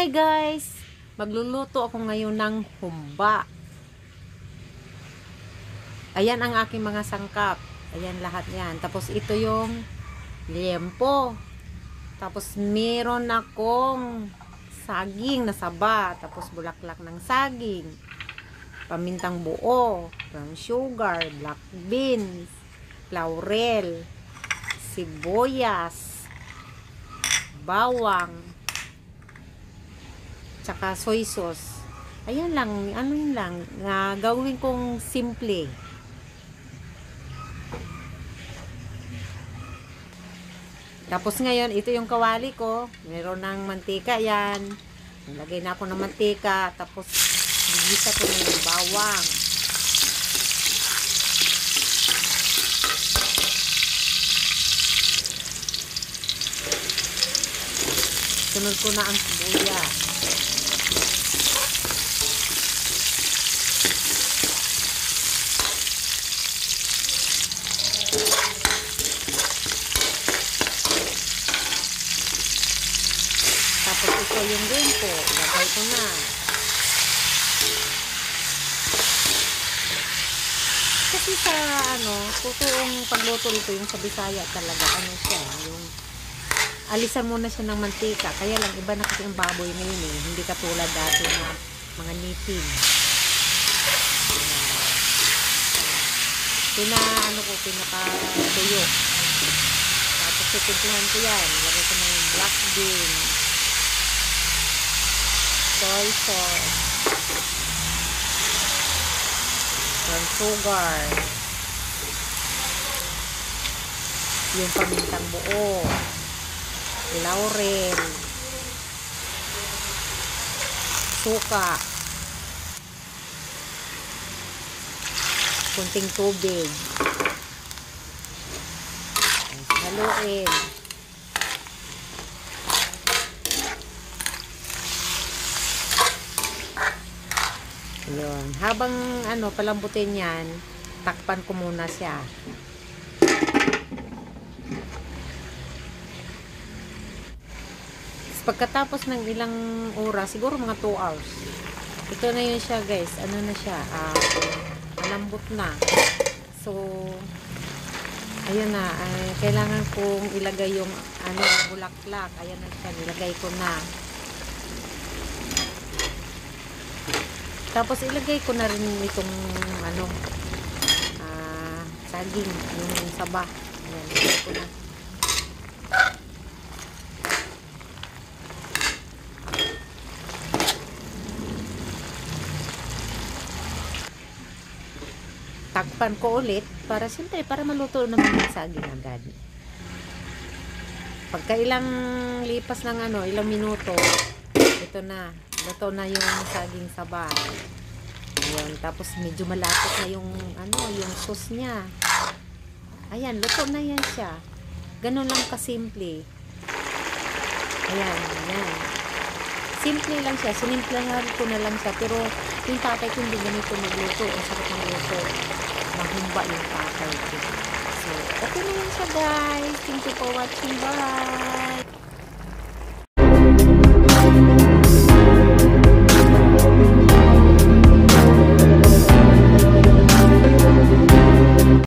Hi guys! Magluluto ako ngayon ng humba. Ayan ang aking mga sangkap. Ayan lahat yan. Tapos ito yung liempo. Tapos meron akong saging na saba. Tapos bulaklak ng saging. Pamintang buo. Brown sugar. Black beans. Laurel. Sibuyas. Bawang. Tsaka soy sauce. Ayan lang, ano yun lang, gawin kong simple. Tapos ngayon, ito yung kawali ko. Meron ng mantika yan. Nilagay na ako ng mantika. Tapos, gigisa ko na yung bawang. Sunod ko na ang sibuyas. Tapos ito yung lempo, lagay ko na. Kasi sa totoong pagluto nito yung sa Bisaya talaga, siya, yung alisan muna siya ng mantika. Kaya lang iba na kasi ang baboy ngayon hindi katulad dati na mga nipin. Pinaka-tuyo. Tapos titimplahan ko yan. Lagay ko na yung black bean, soy sauce, brown sugar, yung pamintang buo, laurel, suka, kunting tubig, haluin. Yun. Habang palambutin yan, takpan ko muna siya. Pagkatapos ng ilang oras, siguro mga 2 hours, ito na yun siya guys. Ano na siya? Malambot na. So, ayun na. Kailangan kong ilagay yung bulaklak. Ayan na siya. Nilagay ko na. Tapos ilagay ko na rin itong saging, yung saba. Ayan, ilagay ko na. Takpan ko ulit para siyempre para maluto naman yung saging agad. Pagka ilang lipas ng ilang minuto, ito na, luto na yung saging saba. Ayun, tapos medyo malapot na yung yung sauce niya. Ayan, luto na yan siya. Ganun lang kasimple. Ayan, ayan. Simple lang siya. Sinimplahan ko na lang siya. Pero yung tatay ko hindi ganito magluto. Ang sarap ng luto. Mahumba yung tatay ko. So, okay na yan siya guys. Thank you for watching. Bye!